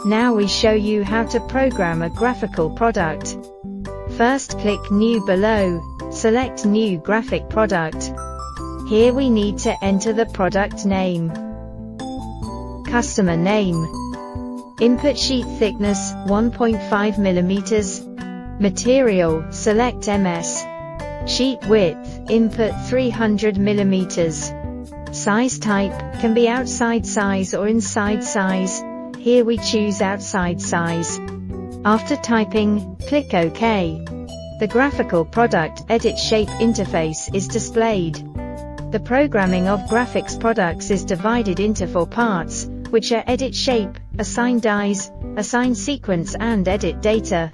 Now we show you how to program a graphical product. First, click New below, select New Graphic Product. Here we need to enter the product name, customer name, input sheet thickness 1.5 mm, material, select MS, sheet width, input 300 mm, size type, can be outside size or inside size. Here we choose outside size. After typing, click OK. The graphical product edit shape interface is displayed. The programming of graphics products is divided into 4 parts, which are edit shape, assign dies, assign sequence and edit data.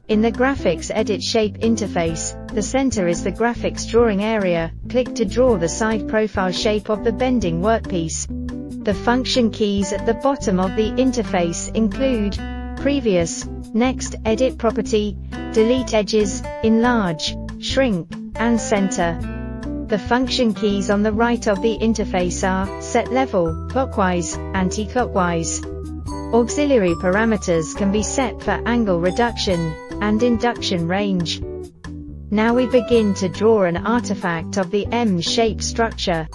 In the graphics edit shape interface, the center is the graphics drawing area. Click to draw the side profile shape of the bending workpiece. The function keys at the bottom of the interface include Previous, Next, Edit Property, Delete Edges, Enlarge, Shrink, and Center. The function keys on the right of the interface are Set Level, Clockwise, Anti-clockwise. Auxiliary parameters can be set for angle reduction and induction range. Now we begin to draw an artifact of the M-shape structure.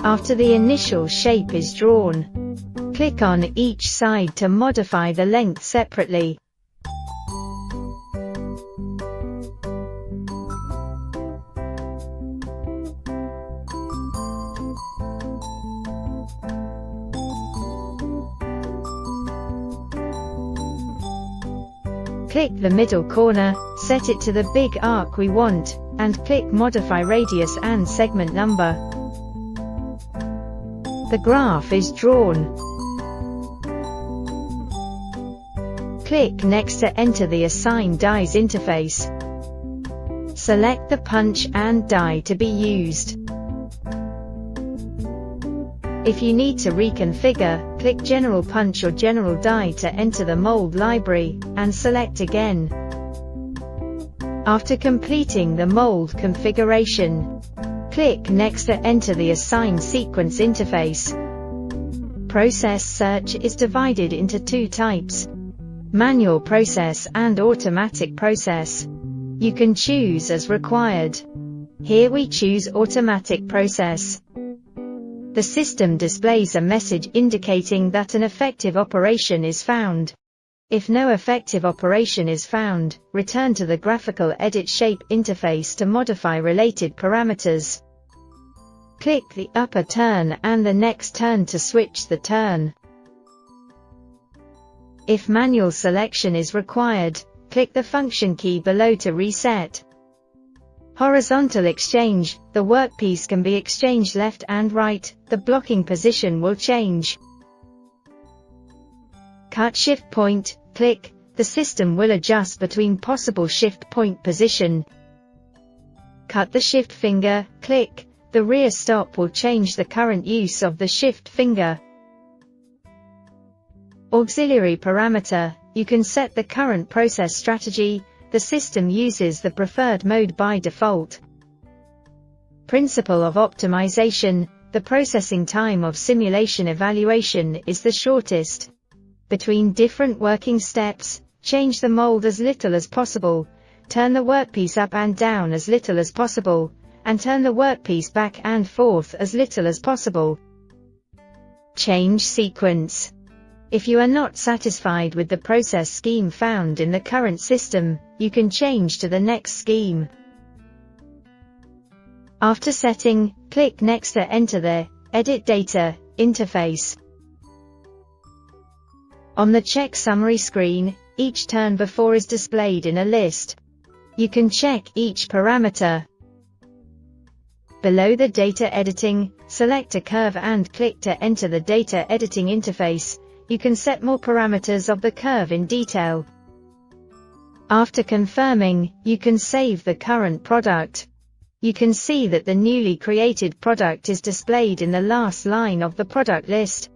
After the initial shape is drawn, click on each side to modify the length separately. Click the middle corner, set it to the big arc we want, and click Modify Radius and Segment Number. The graph is drawn. Click Next to enter the Assign Dies interface. Select the punch and die to be used. If you need to reconfigure, click General Punch or General Die to enter the mold library, and select again. After completing the mold configuration, click Next to enter the Assign Sequence interface. Process search is divided into 2 types: manual process and automatic process. You can choose as required. Here we choose automatic process. The system displays a message indicating that an effective operation is found. If no effective operation is found, return to the graphical edit shape interface to modify related parameters. Click the upper turn and the next turn to switch the turn. If manual selection is required, click the function key below to reset. Horizontal exchange, the workpiece can be exchanged left and right, the blocking position will change. Cut shift point, click, the system will adjust between possible shift point position. Cut the shift finger, click, the rear stop will change the current use of the shift finger. Auxiliary parameter, you can set the current process strategy. The system uses the preferred mode by default. Principle of optimization, the processing time of simulation evaluation is the shortest. Between different working steps, change the mold as little as possible, turn the workpiece up and down as little as possible, and turn the workpiece back and forth as little as possible. Change sequence. If you are not satisfied with the process scheme found in the current system, you can change to the next scheme. After setting, click Next to enter the Edit Data interface. On the check summary screen, each turn before is displayed in a list. You can check each parameter. Below the data editing, select a curve and click to enter the data editing interface. You can set more parameters of the curve in detail. After confirming, you can save the current product. You can see that the newly created product is displayed in the last line of the product list.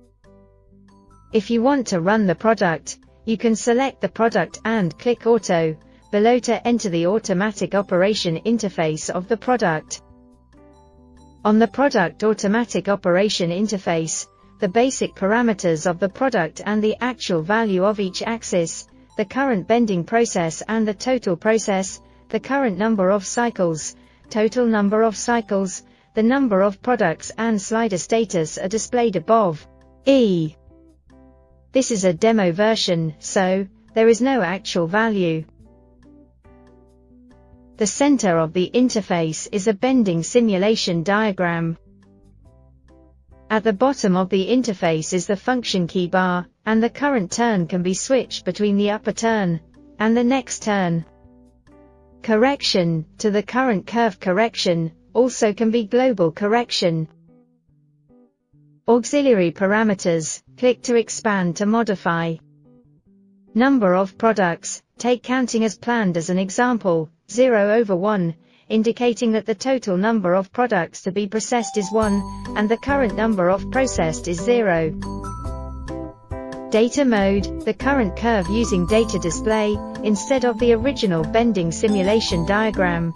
If you want to run the product, you can select the product and click Auto below to enter the automatic operation interface of the product. On the product automatic operation interface, the basic parameters of the product and the actual value of each axis, the current bending process and the total process, the current number of cycles, total number of cycles, the number of products and slider status are displayed above. This is a demo version, so there is no actual value. The center of the interface is a bending simulation diagram. At the bottom of the interface is the function key bar, and the current turn can be switched between the upper turn and the next turn. Correction to the current curve correction also can be global correction. Auxiliary parameters, click to expand to modify. Number of products, take counting as planned as an example, 0/1, indicating that the total number of products to be processed is 1, and the current number of processed is 0. Data mode, the current curve using data display, instead of the original bending simulation diagram.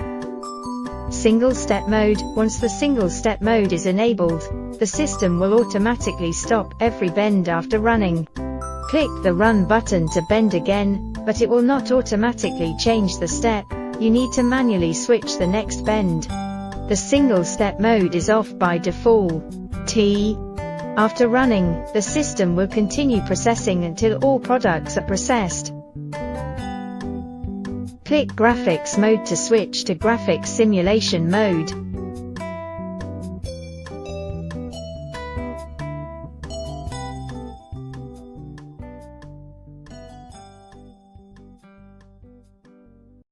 Single step mode, once the single step mode is enabled, the system will automatically stop every bend after running. Click the Run button to bend again, but it will not automatically change the step, you need to manually switch the next bend. The single step mode is off by default. After running, the system will continue processing until all products are processed. Click Graphics mode to switch to Graphics Simulation mode.